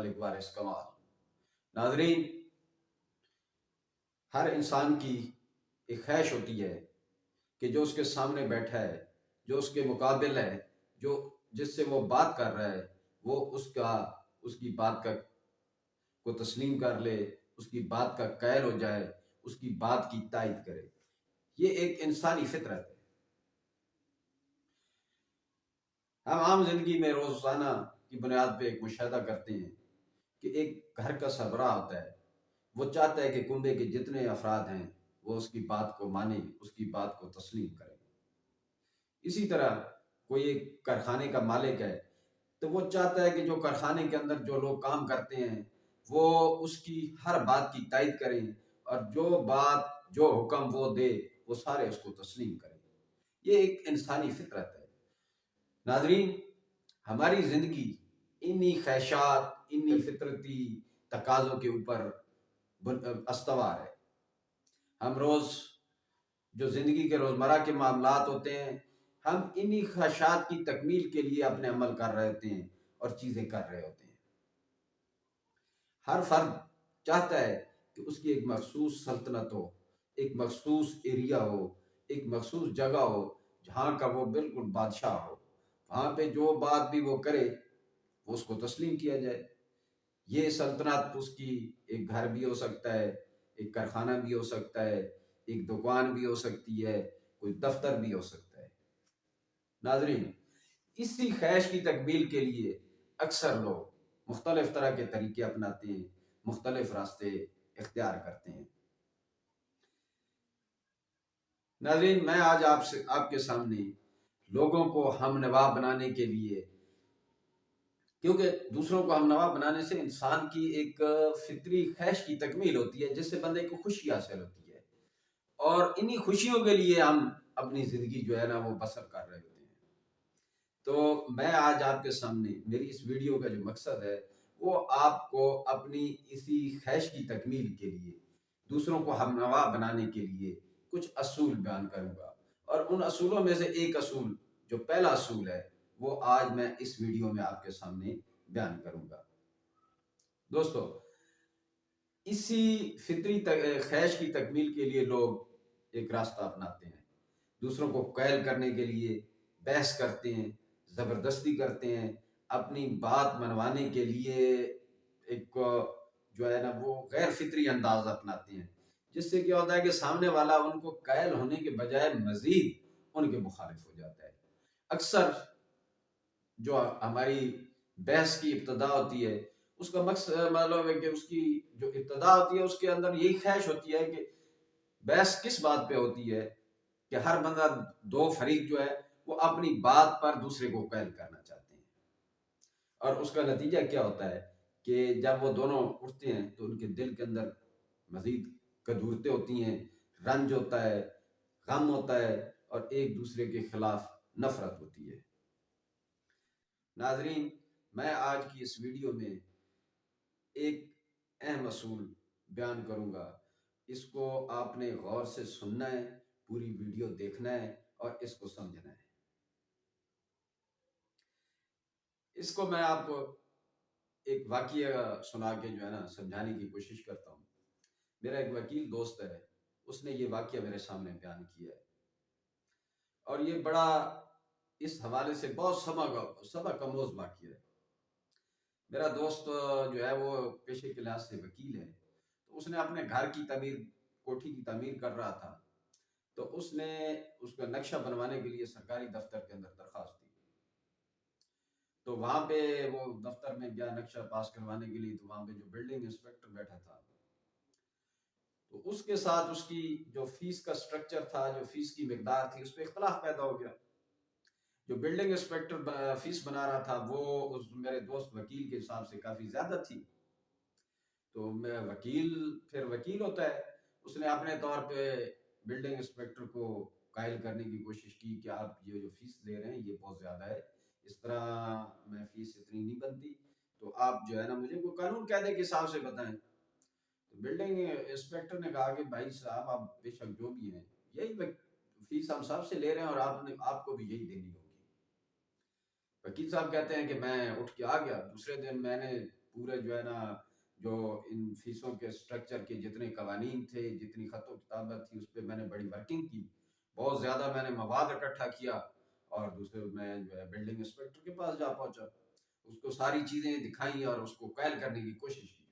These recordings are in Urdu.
ملک وارث کمال۔ ناظرین، ہر انسان کی ایک خواہش ہوتی ہے کہ جو اس کے سامنے بیٹھا ہے، جو اس کے مقابل ہے، جس سے وہ بات کر رہا ہے، وہ اس کی بات کو تسلیم کر لے، اس کی بات کا قائل ہو جائے، اس کی بات کی تائید کرے۔ یہ ایک انسانی فطرت ہے۔ ہم عام زندگی میں روزانہ کی بنیاد پہ ایک مشاہدہ کرتے ہیں کہ ایک گھر کا سربراہ ہوتا ہے، وہ چاہتا ہے کہ کنبے کے جتنے افراد ہیں وہ اس کی بات کو مانیں، اس کی بات کو تسلیم کریں۔ اسی طرح کوئی ایک کارخانے کا مالک ہے تو وہ چاہتا ہے کہ جو کارخانے کے اندر جو لوگ کام کرتے ہیں وہ اس کی ہر بات کی تائید کریں، اور جو حکم وہ دے وہ سارے اس کو تسلیم کریں۔ یہ ایک انسانی فطرت ہے۔ ناظرین، ہماری زندگی انہی خواہشات، انہی فطرتی تقاضوں کے اوپر استوار ہے۔ ہم جو زندگی کے روزمرہ کے معاملات ہوتے ہیں، ہم انہی خواہشات کی تکمیل کے لیے اپنے عمل کر رہے ہوتے ہیں اور چیزیں کر رہے ہوتے ہیں۔ ہر فرد چاہتا ہے کہ اس کی ایک مخصوص سلطنت ہو، ایک مخصوص ایریا ہو، ایک مخصوص جگہ ہو جہاں کا وہ بالکل بادشاہ ہو۔ وہاں پہ جو بات بھی وہ کرے وہ اس کو تسلیم کیا جائے۔ یہ سلطنت اس کی ایک گھر بھی ہو سکتا ہے، ایک کارخانہ بھی ہو سکتا ہے، ایک دکان بھی ہو سکتی ہے، کوئی دفتر بھی ہو سکتا ہے۔ ناظرین، اسی خواہش کی تکمیل کے لیے اکثر لوگ مختلف طرح کے طریقے اپناتے ہیں، مختلف راستے اختیار کرتے ہیں۔ ناظرین، میں آج آپ کے سامنے لوگوں کو ہم نوا بنانے کے لیے، کیونکہ دوسروں کو ہم نوا بنانے سے انسان کی ایک فطری خواہش کی تکمیل ہوتی ہے جس سے بندے کو خوشی حاصل ہوتی ہے، اور انہی خوشیوں کے لیے ہم اپنی زندگی جو ہے نا وہ بسر کر رہے ہوتے ہیں۔ تو میں آج آپ کے سامنے میری اس ویڈیو کا جو مقصد ہے وہ آپ کو اپنی اسی خواہش کی تکمیل کے لیے، دوسروں کو ہم نوا بنانے کے لیے کچھ اصول بیان کروں گا، اور ان اصولوں میں سے ایک اصول، جو پہلا اصول ہے، وہ آج میں اس ویڈیو میں آپ کے سامنے بیان کروں گا۔ دوستو، اسی فطری خواہش کی تکمیل کے لیے لوگ ایک راستہ اپناتے ہیں، دوسروں کو قائل کرنے کے لیے بحث کرتے ہیں، زبردستی کرتے ہیں، اپنی بات منوانے کے لیے ایک جو ہے نا وہ غیر فطری انداز اپناتے ہیں، جس سے کیا ہوتا ہے کہ سامنے والا ان کو قائل ہونے کے بجائے مزید ان کے مخالف ہو جاتا ہے۔ اکثر جو ہماری بحث کی ابتدا ہوتی ہے اس کا مقصد معلوم ہے کہ اس کی جو ابتدا ہوتی ہے اس کے اندر یہی خواہش ہوتی ہے کہ بحث کس بات پہ ہوتی ہے کہ ہر بندہ، دو فریق جو ہے وہ اپنی بات پر دوسرے کو قائل کرنا چاہتے ہیں، اور اس کا نتیجہ کیا ہوتا ہے کہ جب وہ دونوں اٹھتے ہیں تو ان کے دل کے اندر مزید کدورتیں ہوتی ہیں، رنج ہوتا ہے، غم ہوتا ہے، اور ایک دوسرے کے خلاف نفرت ہوتی ہے۔ ناظرین، میں آج کی اس ویڈیو میں ایک اہم اصول بیان کروں گا، اس کو آپ نے غور سے سننا ہے، پوری ویڈیو دیکھنا ہے اور اس کو سمجھنا ہے۔ اس کو میں آپ کو ایک واقعہ سنا کے جو ہے نا سمجھانے کی کوشش کرتا ہوں۔ میرا ایک وکیل دوست ہے، اس نے یہ واقعہ میرے سامنے بیان کیا ہے، اور یہ بڑا اس حوالے سے بہت سبق آموز واقعہ ہے۔ میرا دوست جو ہے وہ پیشے کے لحاظ سے وکیل ہے، تو اس نے اپنے گھر کی کوٹھی کی تعمیر کر رہا تھا، تو اس نے اس کا نقشہ بنوانے کے لیے سرکاری دفتر کے اندر درخواست دی۔ تو وہاں پہ وہ دفتر میں گیا نقشہ پاس کروانے کے لیے، تو وہاں پہ جو بلڈنگ انسپیکٹر بیٹھا تھا، تو اس کے ساتھ اس کی جو فیس کا سٹرکچر تھا، جو فیس کی مقدار تھی، اس پہ اختلاف پیدا ہو گیا۔ جو بلڈنگ انسپیکٹر فیس بنا رہا تھا وہ اس میرے دوست وکیل کے حساب سے کافی زیادہ تھی۔ تو پھر وکیل ہوتا ہے، اس نے اپنے طور پہ بلڈنگ انسپیکٹر کو قائل کرنے کی کوشش کی کہ آپ یہ جو فیس دے رہے ہیں یہ بہت زیادہ ہے، اس طرح میں فیس اتنی نہیں بنتی، تو آپ جو ہے نا مجھے کوئی قانون قاعدے کے حساب سے بتائیں۔ تو بلڈنگ انسپیکٹر نے کہا کہ بھائی صاحب، آپ بے شک جو بھی ہیں یہی فیس ہم سب سے لے رہے ہیں، اور آپ کو بھی یہی دینی ہوگی۔ وکیل صاحب کہتے ہیں کہ میں اٹھ کے آ گیا، دوسرے دن میں نے پورے جو ہے نا جو ان فیسوں کے سٹرکچر کے جتنے قوانین تھے، جتنی خط و کتابت تھی، اس پہ میں نے بڑی ورکنگ کی، بہت زیادہ میں نے مواد اکٹھا کیا، اور دوسرے میں جو ہے بلڈنگ انسپیکٹر کے پاس جا پہنچا، اس کو ساری چیزیں دکھائیں اور اس کو قائل کرنے کی کوشش کی۔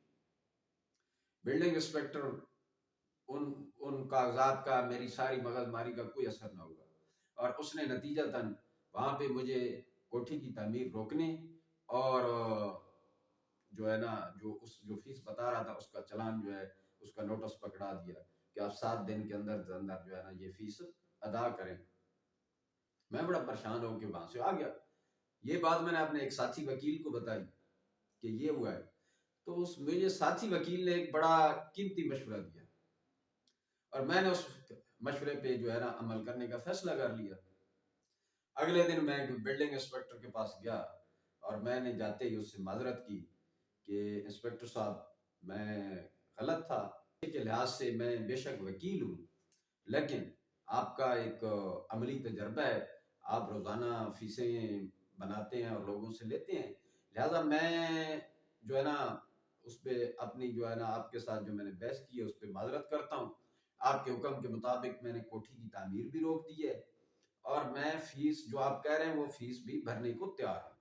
بلڈنگ انسپیکٹر ان کاغذات کا میری ساری مغز ماری کا کوئی اثر نہ ہوا، اور اس نے نتیجتاً وہاں پہ مجھے کوٹھی کی تعمیر روکنے اور جو ہے نا جو فیس بتا رہا تھا اس کا چلان جو ہے اس کا نوٹس پکڑا دیا کہ آپ 7 دن کے اندر جو ہے نا یہ فیس ادا کریں۔ میں بڑا پریشان ہو کے وہاں سے آ گیا۔ یہ بات میں نے اپنے ایک ساتھی وکیل کو بتائی کہ یہ ہوا ہے، تو اس مجھے ساتھی وکیل نے ایک بڑا قیمتی مشورہ دیا، اور میں نے اس مشورے پہ جو ہے نا عمل کرنے کا فیصلہ کر لیا۔ اگلے دن میں بلڈنگ انسپیکٹر کے پاس گیا، اور میں نے جاتے ہی اس سے معذرت کی کہ انسپیکٹر صاحب میں غلط تھا، کے لحاظ سے میں بے شک وکیل ہوں، لیکن آپ کا ایک عملی تجربہ ہے، آپ روزانہ فیسیں بناتے ہیں اور لوگوں سے لیتے ہیں، لہذا میں جو ہے نا اس پہ اپنی جو ہے نا آپ کے ساتھ جو میں نے بحث کی ہے اس پہ معذرت کرتا ہوں۔ آپ کے حکم کے مطابق میں نے کوٹھی کی تعمیر بھی روک دی ہے، اور میں فیس جو آپ کہہ رہے ہیں وہ فیس بھی بھرنے کو تیار ہوں،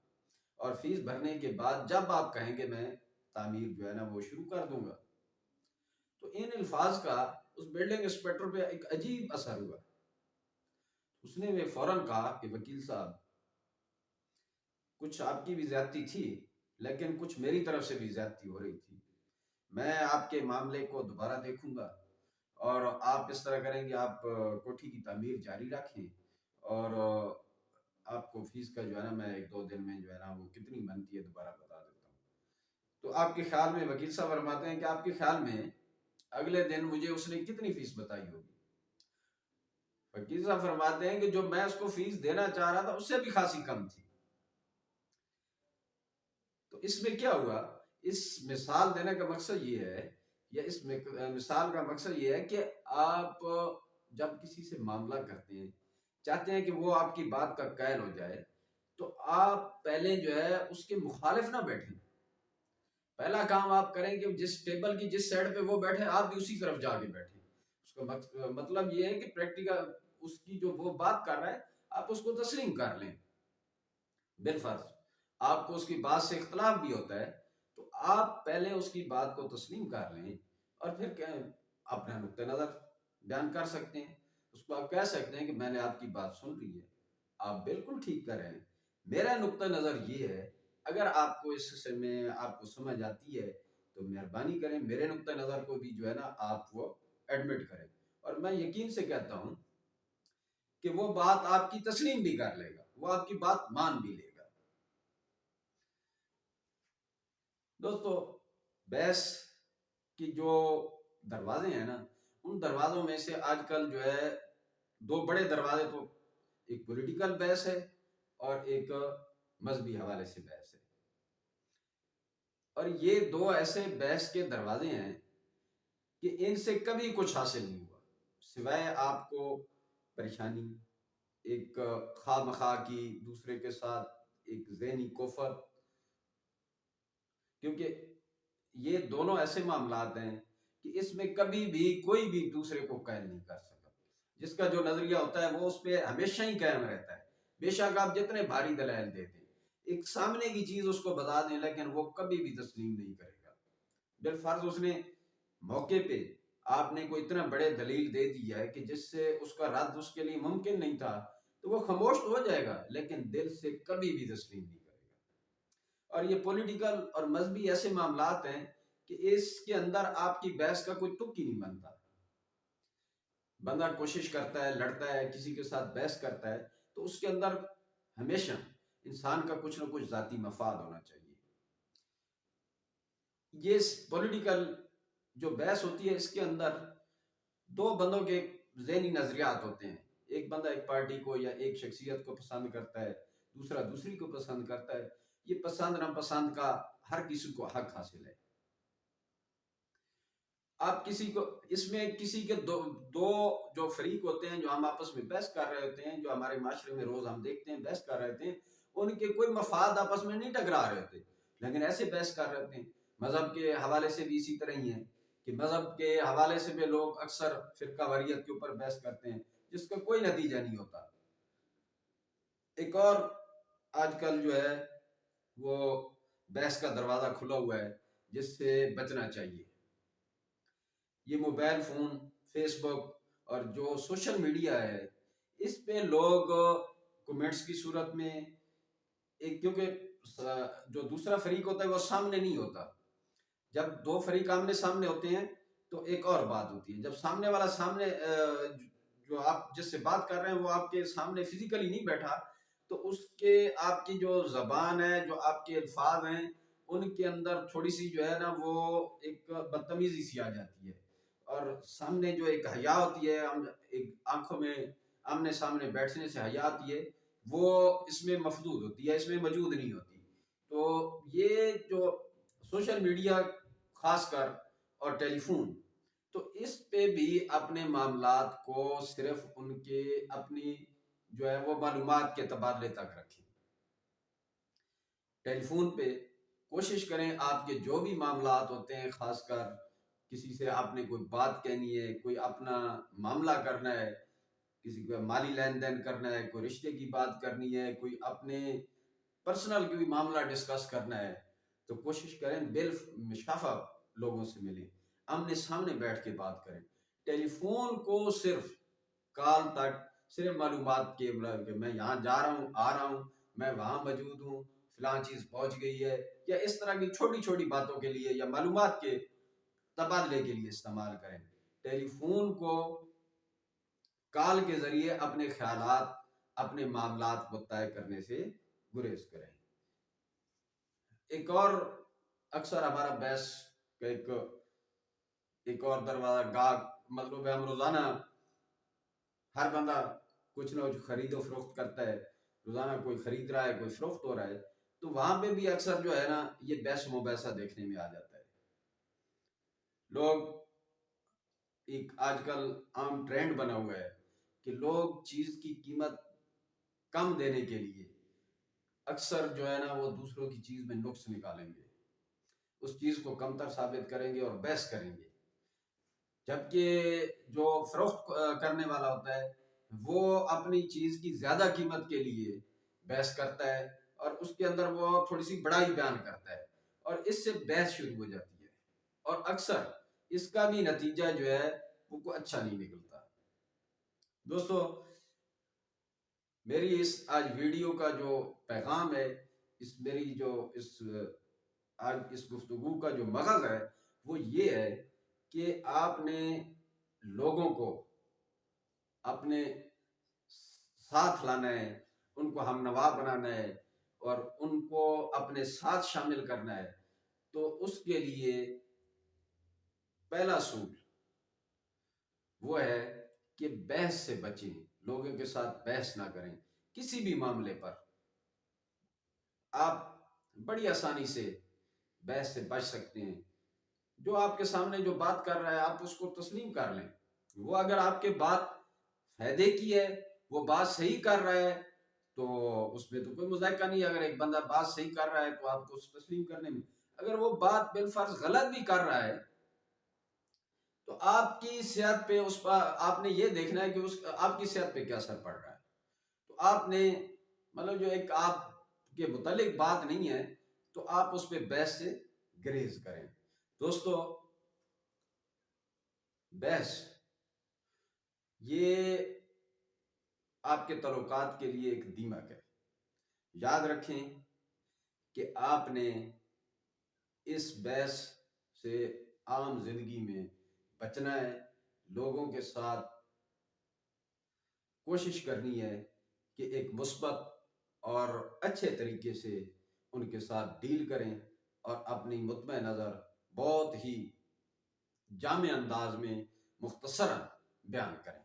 اور فیس بھرنے کے بعد جب آپ کہیں گے میں تعمیر جو ہے نا وہ شروع کر دوں گا۔ تو ان الفاظ کا اس بلڈنگ انسپیکٹر پہ ایک عجیب اثر ہوا۔ اس نے فوراً کہا کہ وکیل صاحب کچھ آپ کی بھی زیادتی تھی، لیکن کچھ میری طرف سے بھی زیادتی ہو رہی تھی، میں آپ کے معاملے کو دوبارہ دیکھوں گا، اور آپ اس طرح کریں گے، آپ کوٹھی کی تعمیر جاری رکھیں، اور آپ کو فیس کا جو ہے نا میں 1-2 دن میں جو ہے نا وہ کتنی بنتی ہے دوبارہ بتا دیتا ہوں۔ تو آپ کے خیال میں وکیل صاحب فرماتے ہیں کہ آپ کے خیال میں اگلے دن مجھے اس نے کتنی فیس بتائی ہوگی؟ وکیل صاحب فرماتے ہیں کہ جو میں اس کو فیس دینا چاہ رہا تھا اس سے بھی خاصی کم تھی۔ تو اس میں کیا ہوا؟ اس مثال دینے کا مقصد یہ ہے، یا اس مثال کا مقصد یہ ہے کہ آپ جب کسی سے معاملہ کرتے ہیں، چاہتے ہیں کہ وہ آپ کی بات کا قائل ہو جائے، تو آپ پہلے جو ہے اس کے مخالف نہ بیٹھیں۔ پہلا کام آپ کریں کہ جس ٹیبل کی جس سائڈ پہ وہ بیٹھے آپ بھی اسی طرف جا کے بیٹھیں۔ اس کا مطلب یہ ہے کہ پریکٹیکل اس کی جو وہ بات کر رہا ہے آپ اس کو تسلیم کر لیں۔ بالفرض آپ کو اس کی بات سے اختلاف بھی ہوتا ہے تو آپ پہلے اس کی بات کو تسلیم کر لیں، اور پھر اپنا نقطہ نظر بیان کر سکتے ہیں۔ اس کو آپ کہہ سکتے ہیں کہ میں نے آپ کی بات سن لی ہے، آپ بالکل ٹھیک کر رہے ہیں، میرا نقطہ نظر یہ ہے، اگر آپ کو اس سے میں آپ کو سمجھ آتی ہے تو مہربانی کریں میرے نقطہ نظر کو بھی جو ہے نا آپ وہ ایڈمٹ کریں، اور میں یقین سے کہتا ہوں کہ وہ بات آپ کی تسلیم بھی کر لے گا، وہ آپ کی بات مان بھی لے گا۔ دوستو، بحث کی جو دروازے ہیں نا، ان دروازوں میں سے آج کل جو ہے 2 بڑے دروازے، تو ایک پولیٹیکل بحث ہے اور ایک مذہبی حوالے سے بحث ہے، اور یہ 2 ایسے بحث کے دروازے ہیں کہ ان سے کبھی کچھ حاصل نہیں ہوا سوائے آپ کو پریشانی، ایک خواہ مخواہ کی دوسرے کے ساتھ ایک ذہنی کوفت، کیونکہ یہ دونوں ایسے معاملات ہیں کہ اس میں کبھی بھی کوئی بھی دوسرے کو قائل نہیں کر سکتا، جس کا جو نظریہ ہوتا ہے وہ اس پہ ہمیشہ ہی قائم رہتا ہے، بے شک آپ جتنے بھاری دلائل دے دیں، ایک سامنے کی چیز اس کو بتا دیں، لیکن وہ کبھی بھی تسلیم نہیں کرے گا۔ بالفرض اس نے موقع پہ آپ نے کوئی اتنا بڑے دلیل دے دی ہے کہ جس سے اس کا رد اس کے لیے ممکن نہیں تھا، تو وہ خاموش ہو جائے گا، لیکن دل سے کبھی بھی تسلیم نہیں کرے گا۔ اور یہ پولیٹیکل اور مذہبی ایسے معاملات ہیں کہ اس کے اندر آپ کی بحث کا کوئی تک ہی نہیں بنتا۔ بندہ کوشش کرتا ہے، لڑتا ہے، کسی کے ساتھ بحث کرتا ہے، تو اس کے اندر ہمیشہ انسان کا کچھ نہ کچھ ذاتی مفاد ہونا چاہیے۔ یہ پولیٹیکل جو بحث ہوتی ہے اس کے اندر 2 بندوں کے ذہنی نظریات ہوتے ہیں، ایک بندہ ایک پارٹی کو یا ایک شخصیت کو پسند کرتا ہے، دوسرا دوسری کو پسند کرتا ہے۔ یہ پسند ناپسند کا ہر کسی کو حق حاصل ہے۔ آپ کسی کو اس میں کسی کے دو جو فریق ہوتے ہیں جو ہم آپس میں بحث کر رہے ہوتے ہیں، جو ہمارے معاشرے میں روز ہم دیکھتے ہیں بحث کر رہے ہوتے ہیں، ان کے کوئی مفاد آپس میں نہیں ٹکرا رہے ہوتے، لیکن ایسے بحث کر رہے ہوتے ہیں مذہب کے حوالے سے بھی اسی طرح ہی ہے کہ مذہب کے حوالے سے بھی لوگ اکثر فرقہ واریت کے اوپر بحث کرتے ہیں جس کا کوئی نتیجہ نہیں ہوتا۔ ایک اور آج کل جو ہے وہ بحث کا دروازہ کھلا ہوا ہے جس سے بچنا چاہیے، یہ موبائل فون، فیس بک اور جو سوشل میڈیا ہے، اس پہ لوگ کومنٹس کی صورت میں ایک، کیونکہ جو دوسرا فریق ہوتا ہے وہ سامنے نہیں ہوتا، جب دو فریق آمنے سامنے ہوتے ہیں تو ایک اور بات ہوتی ہے، جب سامنے والا سامنے جو آپ جس سے بات کر رہے ہیں وہ آپ کے سامنے فزیکلی نہیں بیٹھا تو اس کے آپ کی جو زبان ہے، جو آپ کے الفاظ ہیں، ان کے اندر تھوڑی سی جو ہے نا وہ ایک بدتمیزی سی آ جاتی ہے، اور سامنے جو ایک حیا ہوتی ہے، ایک آنکھوں میں آمنے سامنے بیٹھنے سے حیا آتی ہے، وہ اس میں مفقود ہوتی ہے، اس میں موجود نہیں ہوتی۔ تو یہ جو سوشل میڈیا خاص کر اور ٹیلی فون، تو اس پہ بھی اپنے معاملات کو صرف ان کے اپنی جو ہے وہ معلومات کے تبادلے تک رکھیں۔ ٹیلی فون پہ کوشش کریں آپ کے جو بھی معاملات ہوتے ہیں، خاص کر کسی سے آپ نے کوئی بات کہنی ہے، کوئی اپنا معاملہ کرنا ہے، کسی کو مالی لین دین کرنا ہے، کوئی رشتے کی بات کرنی ہے، کوئی اپنے پرسنل کوئی معاملہ ڈسکس کرنا ہے، تو کوشش کریں بالمشافہ لوگوں سے ملیں، آمنے سامنے بیٹھ کے بات کریں۔ ٹیلی فون کو صرف کال تک، صرف معلومات کے کہ میں یہاں جا رہا ہوں، آ رہا ہوں، میں وہاں موجود ہوں، فلاں چیز پہنچ گئی ہے، یا اس طرح کی چھوٹی چھوٹی باتوں کے لیے یا معلومات کے تبادلے کے لیے استعمال کریں۔ ٹیلی فون کو کال کے ذریعے اپنے خیالات، اپنے معاملات کو طے کرنے سے گریز کریں۔ ایک اور اکثر ہمارا بحث کا ایک اور دروازہ گاہک، مطلب ہے ہم روزانہ ہر بندہ کچھ نہ کچھ خرید و فروخت کرتا ہے، روزانہ کوئی خرید رہا ہے، کوئی فروخت ہو رہا ہے، تو وہاں پہ بھی اکثر جو ہے نا یہ بحث مباحثہ دیکھنے میں آ جاتا ہے۔ لوگ ایک آج کل عام ٹرینڈ بنا ہوا ہے کہ لوگ چیز کی قیمت کم دینے کے لیے اکثر جو ہے نا وہ دوسروں کی چیز میں نقص نکالیں گے، اس چیز کو کم تر ثابت کریں گے اور بحث کریں گے، جبکہ جو فروخت کرنے والا ہوتا ہے وہ اپنی چیز کی زیادہ قیمت کے لیے بحث کرتا ہے اور اس کے اندر وہ تھوڑی سی بڑائی بیان کرتا ہے اور اس سے بحث شروع ہو جاتی ہے، اور اکثر اس کا بھی نتیجہ جو ہے وہ کوئی اچھا نہیں نکلتا۔ دوستو، میری اس آج ویڈیو کا جو پیغام ہے، آج اس گفتگو کا جو مغز ہے وہ یہ ہے کہ آپ نے لوگوں کو اپنے ساتھ لانا ہے، ان کو ہم نوا بنانا ہے اور ان کو اپنے ساتھ شامل کرنا ہے، تو اس کے لیے پہلا اصول وہ ہے کہ بحث سے بچیں، لوگوں کے ساتھ بحث نہ کریں کسی بھی معاملے پر۔ آپ بڑی آسانی سے بحث سے بچ سکتے ہیں، جو آپ کے سامنے جو بات کر رہا ہے آپ اس کو تسلیم کر لیں، وہ اگر آپ کے بات فائدے کی ہے، وہ بات صحیح کر رہا ہے تو اس میں تو کوئی مذائقہ نہیں ہے۔ اگر ایک بندہ بات صحیح کر رہا ہے تو آپ کو اس تسلیم کرنے میں، اگر وہ بات بالفرض غلط بھی کر رہا ہے تو آپ کی صحت پہ اس پر آپ نے یہ دیکھنا ہے کہ آپ کی صحت پہ کیا اثر پڑ رہا ہے، تو آپ نے مطلب جو ایک آپ کے متعلق بات نہیں ہے تو آپ اس پہ بحث سے گریز کریں۔ دوستو، بحث یہ آپ کے تعلقات کے لیے ایک دیمک ہے۔ یاد رکھیں کہ آپ نے اس بحث سے عام زندگی میں بچنا ہے، لوگوں کے ساتھ کوشش کرنی ہے کہ ایک مثبت اور اچھے طریقے سے ان کے ساتھ ڈیل کریں اور اپنی مطمئن نظر بہت ہی جامع انداز میں مختصراً بیان کریں۔